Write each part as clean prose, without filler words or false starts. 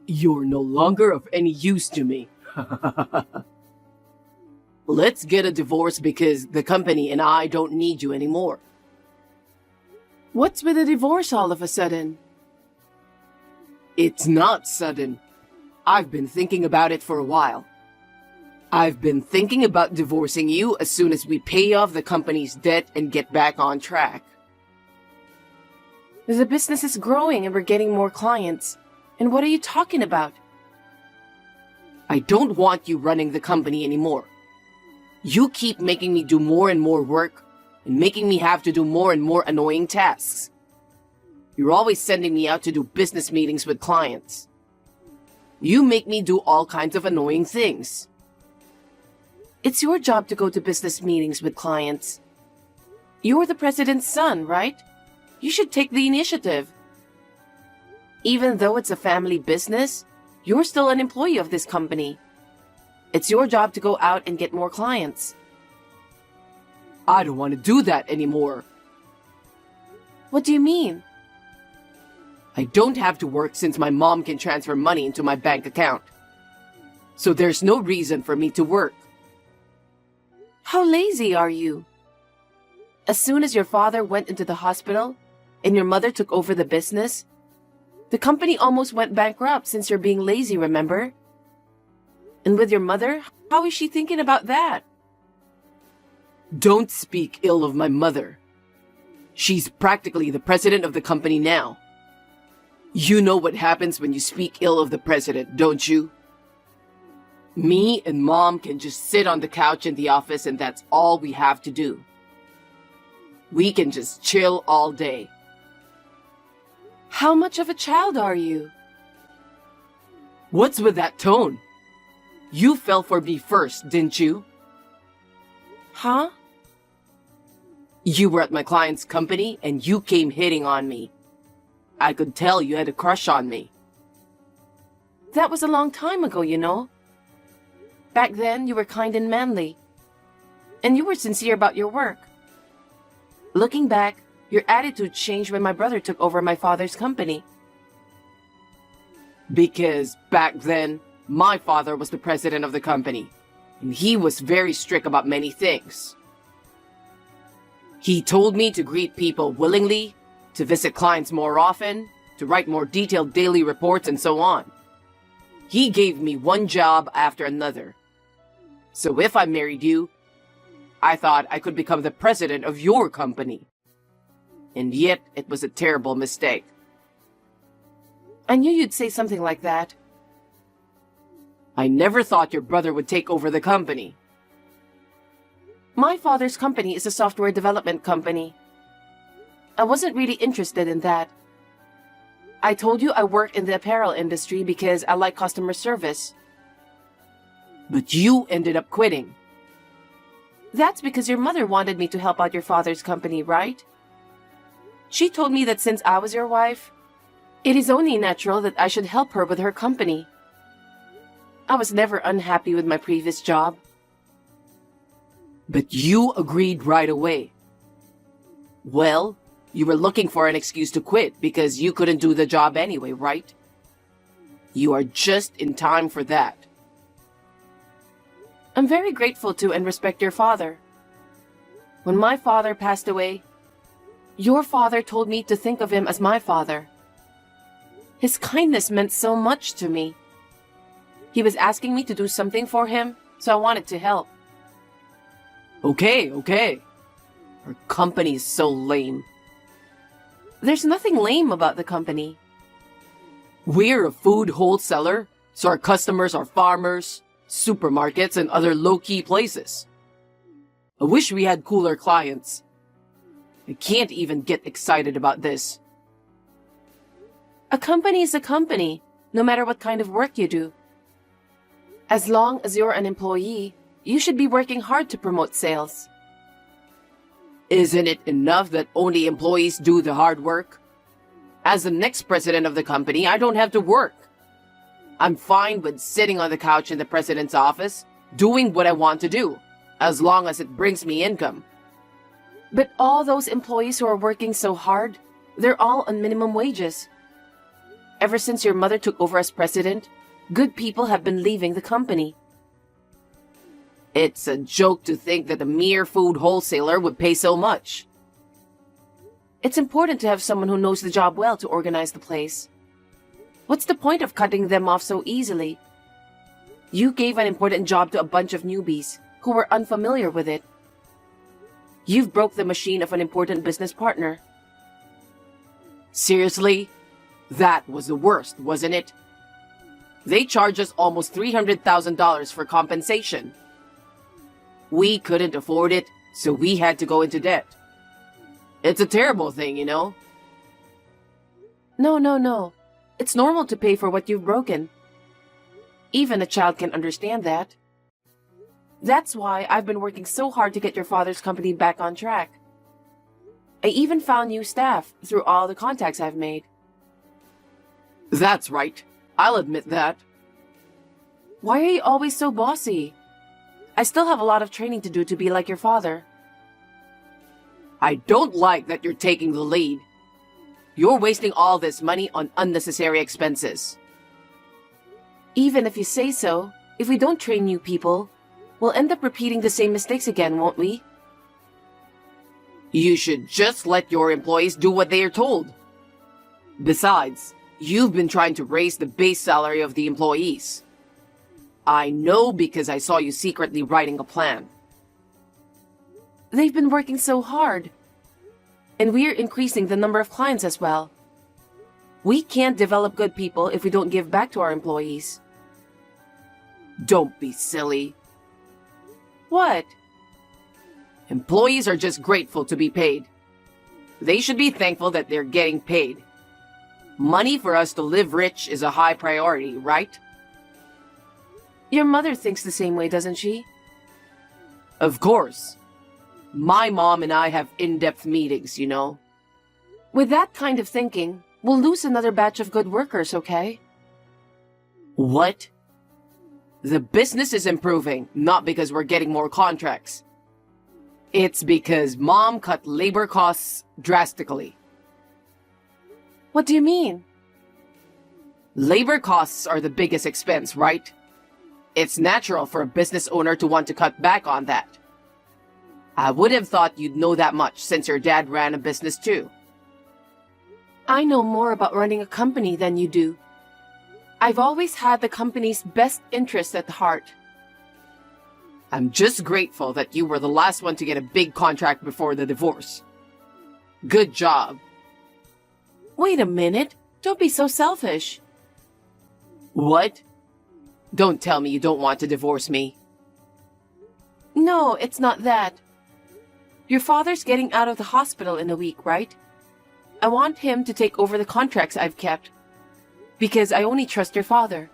You're no longer of any use to me. Let's get a divorce because the company and I don't need you anymore. What's with a divorce all of a sudden? It's not sudden. I've been thinking about it for a while. I've been thinking about divorcing you as soon as we pay off the company's debt and get back on track. The business is growing and we're getting more clients. And what are you talking about? I don't want you running the company anymore. You keep making me do more and more work and making me have to do more and more annoying tasks. You're always sending me out to do business meetings with clients. You make me do all kinds of annoying things. It's your job to go to business meetings with clients. You're the president's son, right? You should take the initiative. Even though it's a family business, you're still an employee of this company. It's your job to go out and get more clients. I don't want to do that anymore. What do you mean? I don't have to work since my mom can transfer money into my bank account. So there's no reason for me to work. How lazy are you? As soon as your father went into the hospital and your mother took over the business, the company almost went bankrupt since you're being lazy, remember? And with your mother, how is she thinking about that? Don't speak ill of my mother. She's practically the president of the company now. You know what happens when you speak ill of the president, don't you? Me and Mom can just sit on the couch in the office and that's all we have to do. We can just chill all day. How much of a child are you? What's with that tone? You fell for me first, didn't you? Huh? You were at my client's company and you came hitting on me. I could tell you had a crush on me. That was a long time ago, you know. Back then, you were kind and manly. And you were sincere about your work. Looking back, your attitude changed when my brother took over my father's company. Because back then, my father was the president of the company, and he was very strict about many things. He told me to greet people willingly, to visit clients more often, to write more detailed daily reports, and so on. He gave me one job after another. So if I married you, I thought I could become the president of your company. And yet, it was a terrible mistake. I knew you'd say something like that. I never thought your brother would take over the company. My father's company is a software development company. I wasn't really interested in that. I told you I work in the apparel industry because I like customer service. But you ended up quitting. That's because your mother wanted me to help out your father's company, right? She told me that since I was your wife, it is only natural that I should help her with her company. I was never unhappy with my previous job. But you agreed right away. Well, you were looking for an excuse to quit because you couldn't do the job anyway, right? You are just in time for that. I'm very grateful to and respect your father. When my father passed away, your father told me to think of him as my father. His kindness meant so much to me. He was asking me to do something for him, so I wanted to help. Okay. Our company is so lame. There's nothing lame about the company. We're a food wholesaler, so our customers are farmers, supermarkets, and other low-key places. I wish we had cooler clients. I can't even get excited about this. A company is a company, no matter what kind of work you do. As long as you're an employee, you should be working hard to promote sales. Isn't it enough that only employees do the hard work? As the next president of the company, I don't have to work. I'm fine with sitting on the couch in the president's office, doing what I want to do, as long as it brings me income. But all those employees who are working so hard, they're all on minimum wages. Ever since your mother took over as president, good people have been leaving the company. It's a joke to think that a mere food wholesaler would pay so much. It's important to have someone who knows the job well to organize the place. What's the point of cutting them off so easily? You gave an important job to a bunch of newbies who were unfamiliar with it. You've broke the machine of an important business partner. Seriously? That was the worst, wasn't it? They charged us almost $300,000 for compensation. We couldn't afford it, so we had to go into debt. It's a terrible thing, you know? No. It's normal to pay for what you've broken. Even a child can understand that. That's why I've been working so hard to get your father's company back on track. I even found new staff through all the contacts I've made. That's right. I'll admit that. Why are you always so bossy? I still have a lot of training to do to be like your father. I don't like that you're taking the lead. You're wasting all this money on unnecessary expenses. Even if you say so, if we don't train new people, we'll end up repeating the same mistakes again, won't we? You should just let your employees do what they are told. Besides, you've been trying to raise the base salary of the employees. I know because I saw you secretly writing a plan. They've been working so hard. And we're increasing the number of clients as well. We can't develop good people if we don't give back to our employees. Don't be silly. What? Employees are just grateful to be paid. They should be thankful that they're getting paid. Money for us to live rich is a high priority, right? Your mother thinks the same way, doesn't she? Of course. My mom and I have in-depth meetings, you know. With that kind of thinking, we'll lose another batch of good workers, okay? What? The business is improving, not because we're getting more contracts. It's because Mom cut labor costs drastically. What do you mean? Labor costs are the biggest expense, right? It's natural for a business owner to want to cut back on that. I would have thought you'd know that much since your dad ran a business too. I know more about running a company than you do. I've always had the company's best interests at heart. I'm just grateful that you were the last one to get a big contract before the divorce. Good job. Wait a minute. Don't be so selfish. What? Don't tell me you don't want to divorce me. No, it's not that. Your father's getting out of the hospital in a week, right? I want him to take over the contracts I've kept. Because I only trust your father.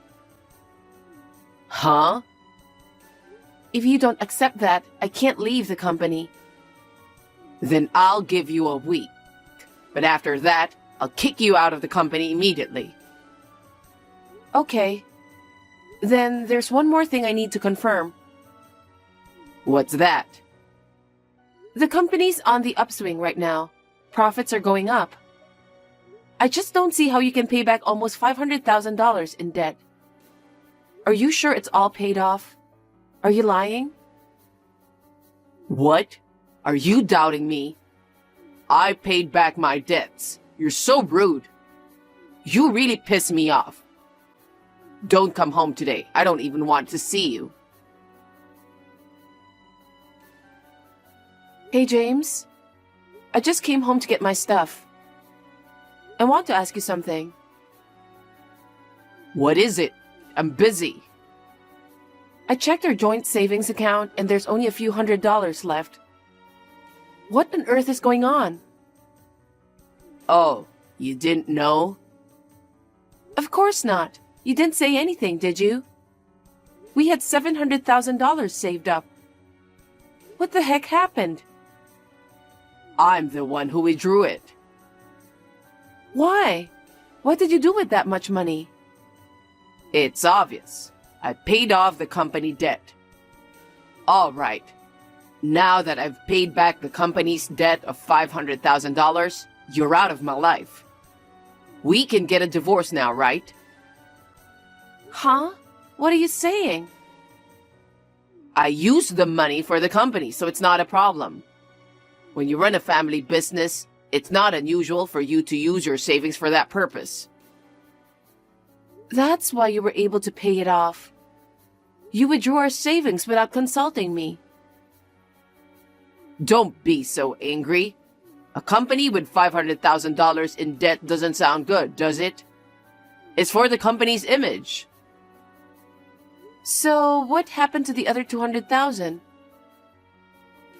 Huh? If you don't accept that, I can't leave the company. Then I'll give you a week. But after that, I'll kick you out of the company immediately. Okay. Then there's one more thing I need to confirm. What's that? The company's on the upswing right now. Profits are going up. I just don't see how you can pay back almost $500,000 in debt. Are you sure it's all paid off? Are you lying? What? Are you doubting me? I paid back my debts. You're so rude. You really piss me off. Don't come home today. I don't even want to see you. Hey, James. I just came home to get my stuff. I want to ask you something. What is it? I'm busy. I checked our joint savings account and there's only a few $100s left. What on earth is going on? Oh, you didn't know? Of course not. You didn't say anything, did you? We had $700,000 saved up. What the heck happened? I'm the one who withdrew it. Why? What did you do with that much money? It's obvious. I paid off the company debt. All right. Now that I've paid back the company's debt of $500,000, you're out of my life. We can get a divorce now, right? Huh? What are you saying? I use the money for the company, so it's not a problem. When you run a family business, it's not unusual for you to use your savings for that purpose. That's why you were able to pay it off. You withdrew our savings without consulting me. Don't be so angry. A company with $500,000 in debt doesn't sound good, does it? It's for the company's image. So, what happened to the other 200,000?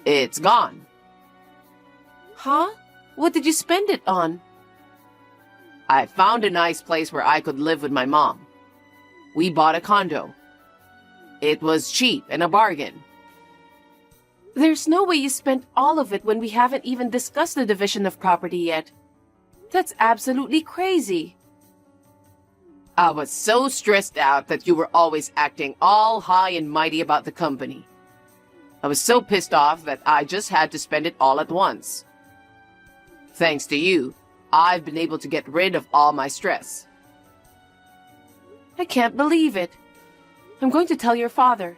It's gone. Huh? What did you spend it on? I found a nice place where I could live with my mom. We bought a condo. It was cheap and a bargain. There's no way you spent all of it when we haven't even discussed the division of property yet. That's absolutely crazy. I was so stressed out that you were always acting all high and mighty about the company. I was so pissed off that I just had to spend it all at once. Thanks to you, I've been able to get rid of all my stress. I can't believe it. I'm going to tell your father.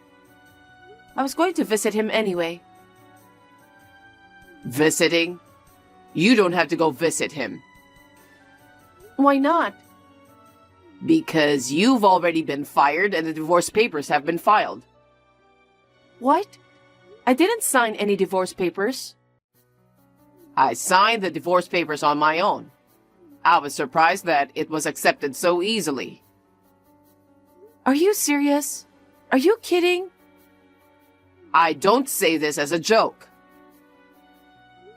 I was going to visit him anyway. Visiting? You don't have to go visit him. Why not? Because you've already been fired and the divorce papers have been filed. What? I didn't sign any divorce papers. I signed the divorce papers on my own. I was surprised that it was accepted so easily. Are you serious? Are you kidding? I don't say this as a joke.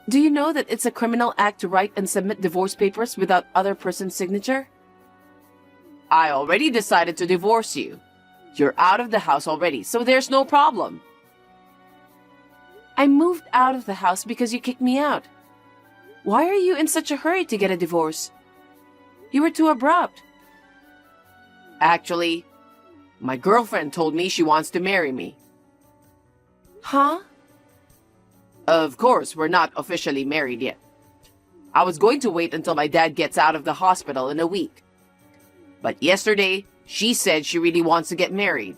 Do you know that it's a criminal act to write and submit divorce papers without other person's signature? I already decided to divorce you. You're out of the house already, so there's no problem. I moved out of the house because you kicked me out. Why are you in such a hurry to get a divorce? You were too abrupt. Actually, my girlfriend told me she wants to marry me. Huh? Of course, we're not officially married yet. I was going to wait until my dad gets out of the hospital in a week. But yesterday, she said she really wants to get married.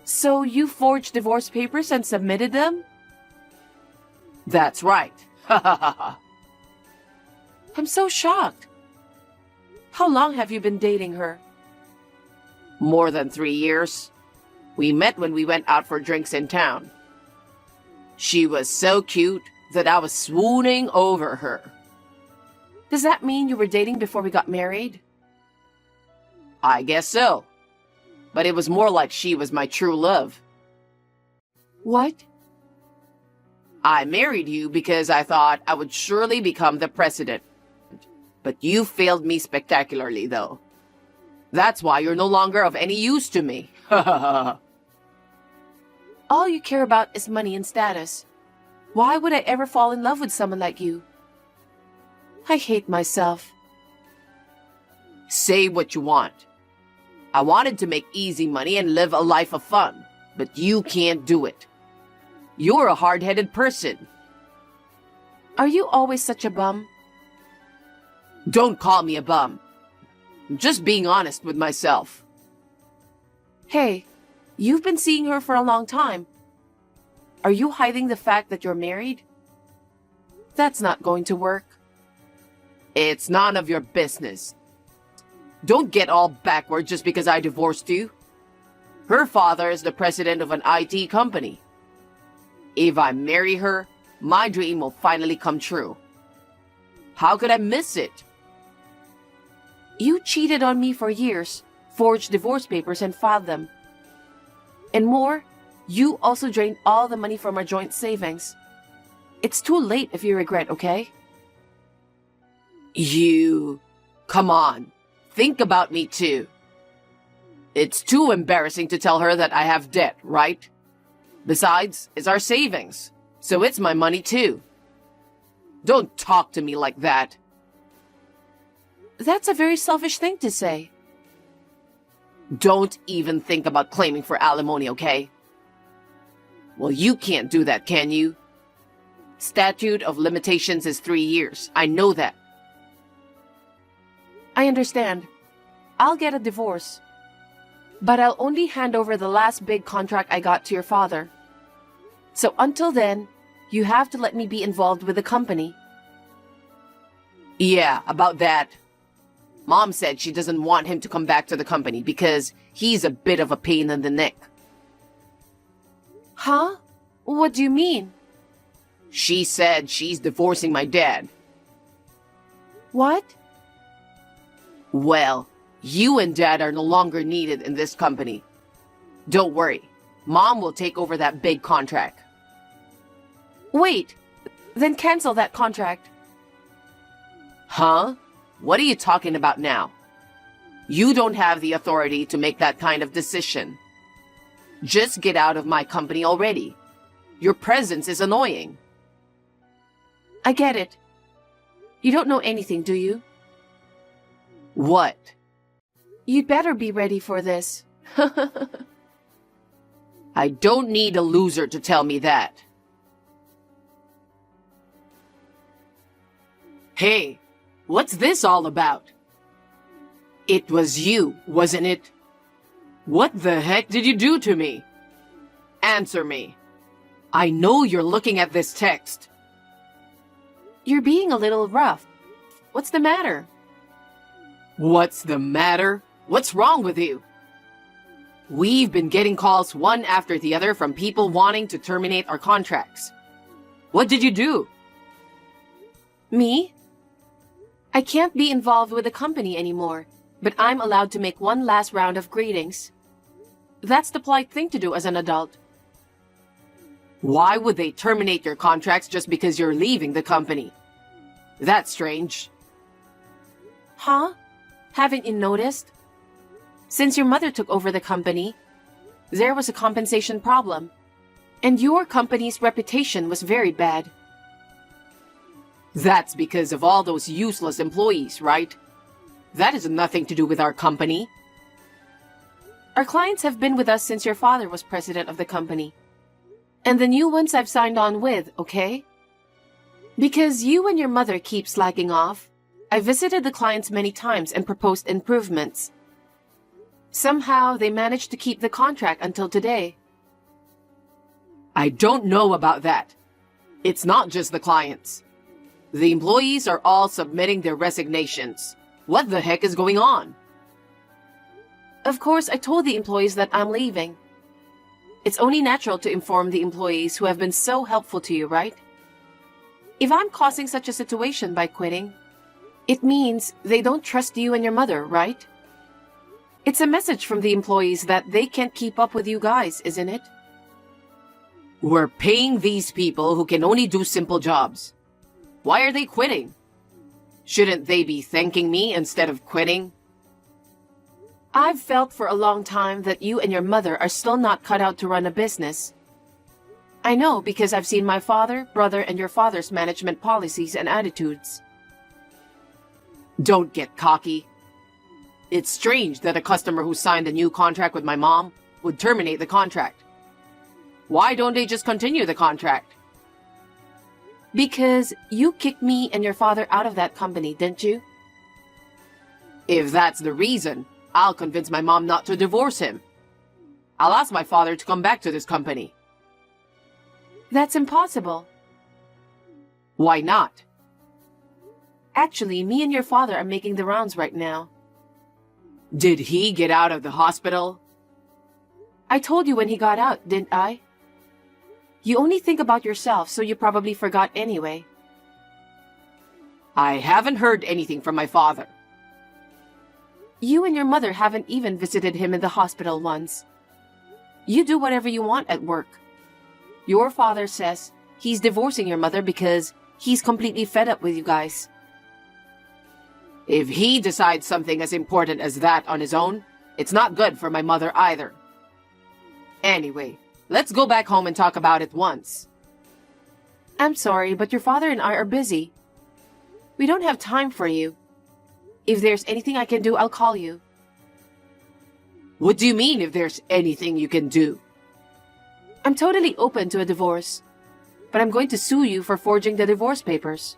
So you forged divorce papers and submitted them? That's right. Ha ha ha ha. I'm so shocked. How long have you been dating her? More than 3 years. We met when we went out for drinks in town. She was so cute that I was swooning over her. Does that mean you were dating before we got married? I guess so. But it was more like she was my true love. What? I married you because I thought I would surely become the president. But you failed me spectacularly, though. That's why you're no longer of any use to me. Ha ha ha. All you care about is money and status. Why would I ever fall in love with someone like you? I hate myself. Say what you want. I wanted to make easy money and live a life of fun, but you can't do it. You're a hard-headed person. Are you always such a bum? Don't call me a bum. I'm just being honest with myself. Hey, you've been seeing her for a long time. Are you hiding the fact that you're married? That's not going to work. It's none of your business. Don't get all backward just because I divorced you. Her father is the president of an IT company. If I marry her, my dream will finally come true. How could I miss it? You cheated on me for years, forged divorce papers and filed them. And more, you also drained all the money from our joint savings. It's too late if you regret, okay? Come on. Think about me too. It's too embarrassing to tell her that I have debt, right? Besides, it's our savings, so it's my money too. Don't talk to me like that. That's a very selfish thing to say. Don't even think about claiming for alimony, okay? Well, you can't do that, can you? Statute of limitations is 3 years. I know that. I understand. I'll get a divorce. But I'll only hand over the last big contract I got to your father. So until then, you have to let me be involved with the company. Yeah, about that. Mom said she doesn't want him to come back to the company because he's a bit of a pain in the neck. Huh? What do you mean? She said she's divorcing my dad. What? Well, you and Dad are no longer needed in this company. Don't worry, Mom will take over that big contract. Wait, then cancel that contract. Huh? What are you talking about now? You don't have the authority to make that kind of decision. Just get out of my company already. Your presence is annoying. I get it. You don't know anything, do you? What? You'd better be ready for this. I don't need a loser to tell me that. Hey, what's this all about? It was you, wasn't it? What the heck did you do to me? Answer me. I know you're looking at this text. You're being a little rough. What's the matter? What's the matter? What's wrong with you? We've been getting calls one after the other from people wanting to terminate our contracts. What did you do? Me? I can't be involved with the company anymore, but I'm allowed to make one last round of greetings. That's the polite thing to do as an adult. Why would they terminate your contracts just because you're leaving the company? That's strange. Huh? Haven't you noticed? Since your mother took over the company, there was a compensation problem, and your company's reputation was very bad. That's because of all those useless employees, right? That has nothing to do with our company. Our clients have been with us since your father was president of the company. And the new ones I've signed on with, okay? Because you and your mother keep slacking off, I visited the clients many times and proposed improvements. Somehow, they managed to keep the contract until today. I don't know about that. It's not just the clients. The employees are all submitting their resignations. What the heck is going on? Of course, I told the employees that I'm leaving. It's only natural to inform the employees who have been so helpful to you, right? If I'm causing such a situation by quitting, it means they don't trust you and your mother, right? It's a message from the employees that they can't keep up with you guys, isn't it? We're paying these people who can only do simple jobs. Why are they quitting? Shouldn't they be thanking me instead of quitting? I've felt for a long time that you and your mother are still not cut out to run a business. I know because I've seen my father, brother, and your father's management policies and attitudes. Don't get cocky. It's strange that a customer who signed a new contract with my mom would terminate the contract. Why don't they just continue the contract? Because you kicked me and your father out of that company, didn't you? If that's the reason, I'll convince my mom not to divorce him. I'll ask my father to come back to this company. That's impossible. Why not? Actually, me and your father are making the rounds right now. Did he get out of the hospital? I told you when he got out, didn't I? You only think about yourself, so you probably forgot anyway. I haven't heard anything from my father. You and your mother haven't even visited him in the hospital once. You do whatever you want at work. Your father says he's divorcing your mother because he's completely fed up with you guys. If he decides something as important as that on his own, it's not good for my mother either. Anyway, let's go back home and talk about it once. I'm sorry, but your father and I are busy. We don't have time for you. If there's anything I can do, I'll call you. What do you mean if there's anything you can do? I'm totally open to a divorce, but I'm going to sue you for forging the divorce papers.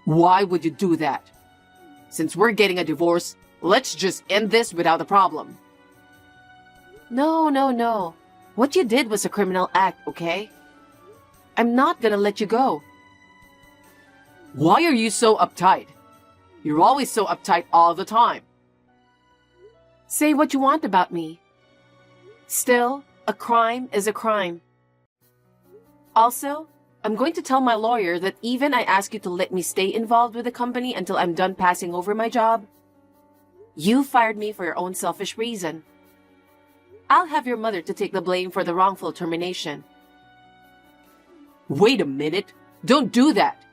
Why would you do that? Since we're getting a divorce, let's just end this without a problem. No, no, no. What you did was a criminal act, okay? I'm not gonna let you go. Why are you so uptight? You're always so uptight all the time. Say what you want about me. Still, a crime is a crime. Also, I'm going to tell my lawyer that even I ask you to let me stay involved with the company until I'm done passing over my job, you fired me for your own selfish reason. I'll have your mother to take the blame for the wrongful termination. Wait a minute. Don't do that.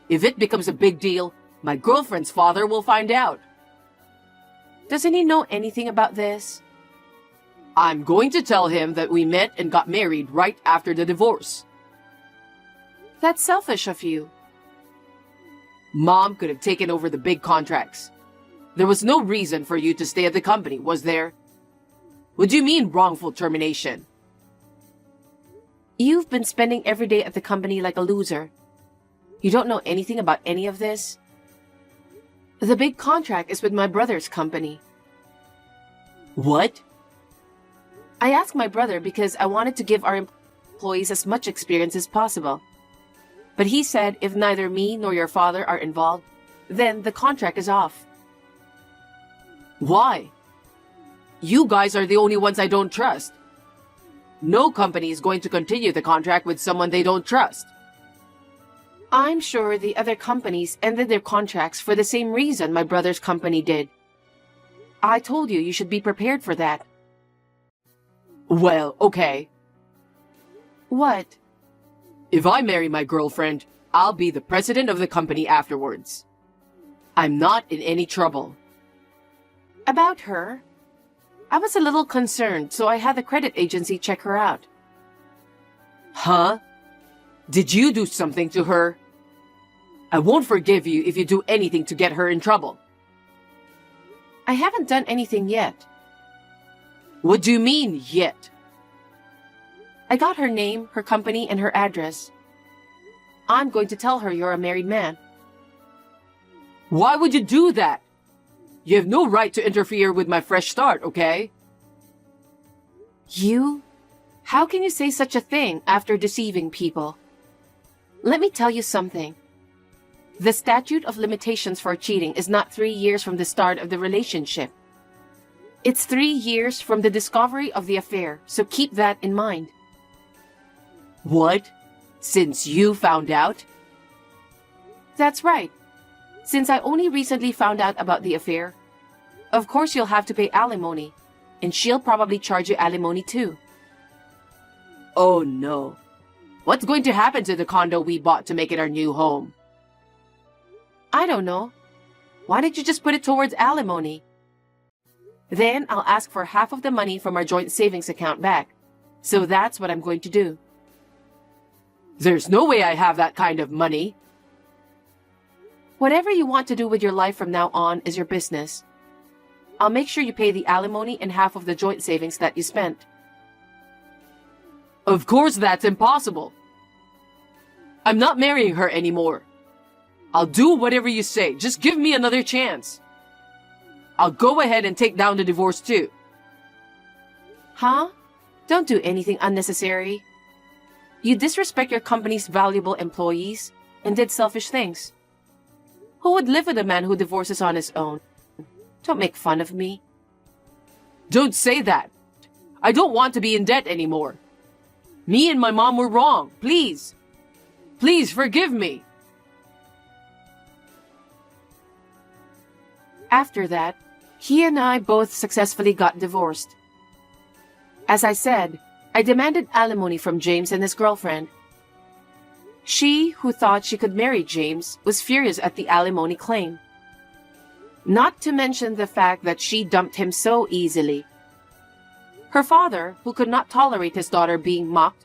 If it becomes a big deal, my girlfriend's father will find out. Doesn't he know anything about this? I'm going to tell him that we met and got married right after the divorce. That's selfish of you. Mom could have taken over the big contracts. There was no reason for you to stay at the company, was there? What do you mean wrongful termination? You've been spending every day at the company like a loser. You don't know anything about any of this? The big contract is with my brother's company. What? I asked my brother because I wanted to give our employees as much experience as possible. But he said if neither me nor your father are involved, then the contract is off. Why? You guys are the only ones I don't trust. No company is going to continue the contract with someone they don't trust. I'm sure the other companies ended their contracts for the same reason my brother's company did. I told you should be prepared for that. Well, okay. What? If I marry my girlfriend, I'll be the president of the company afterwards. I'm not in any trouble. About her? I was a little concerned, so I had the credit agency check her out. Huh? Did you do something to her? I won't forgive you if you do anything to get her in trouble. I haven't done anything yet. What do you mean, yet? I got her name, her company, and her address. I'm going to tell her you're a married man. Why would you do that? You have no right to interfere with my fresh start, okay? You? How can you say such a thing after deceiving people? Let me tell you something. The statute of limitations for cheating is not 3 years from the start of the relationship. It's 3 years from the discovery of the affair, so keep that in mind. What? Since you found out? That's right. Since I only recently found out about the affair, of course you'll have to pay alimony, and she'll probably charge you alimony too. Oh no. What's going to happen to the condo we bought to make it our new home? I don't know. Why don't you just put it towards alimony? Then I'll ask for half of the money from our joint savings account back. So that's what I'm going to do. There's no way I have that kind of money. Whatever you want to do with your life from now on is your business. I'll make sure you pay the alimony and half of the joint savings that you spent. Of course that's impossible. I'm not marrying her anymore. I'll do whatever you say. Just give me another chance. I'll go ahead and take down the divorce too. Huh? Don't do anything unnecessary. You disrespect your company's valuable employees and did selfish things. Who would live with a man who divorces on his own? Don't make fun of me. Don't say that. I don't want to be in debt anymore. Me and my mom were wrong. Please. Please forgive me. After that, he and I both successfully got divorced. As I said, I demanded alimony from James and his girlfriend. She, who thought she could marry James, was furious at the alimony claim. Not to mention the fact that she dumped him so easily. Her father, who could not tolerate his daughter being mocked,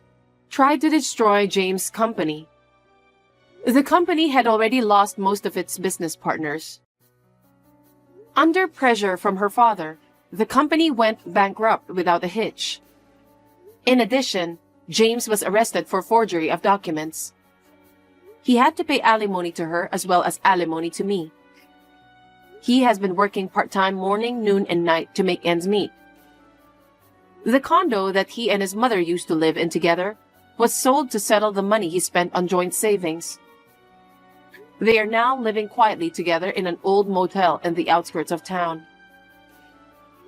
tried to destroy James' company. The company had already lost most of its business partners. Under pressure from her father, the company went bankrupt without a hitch. In addition, James was arrested for forgery of documents. He had to pay alimony to her as well as alimony to me. He has been working part-time morning, noon, and night to make ends meet. The condo that he and his mother used to live in together was sold to settle the money he spent on joint savings. They are now living quietly together in an old motel in the outskirts of town.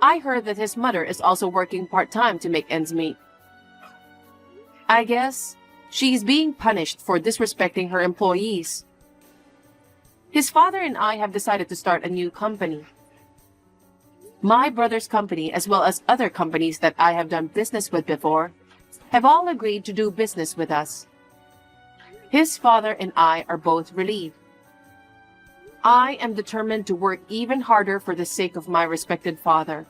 I heard that his mother is also working part-time to make ends meet. I guess she's being punished for disrespecting her employees. His father and I have decided to start a new company. My brother's company, as well as other companies that I have done business with before, have all agreed to do business with us. His father and I are both relieved. I am determined to work even harder for the sake of my respected father.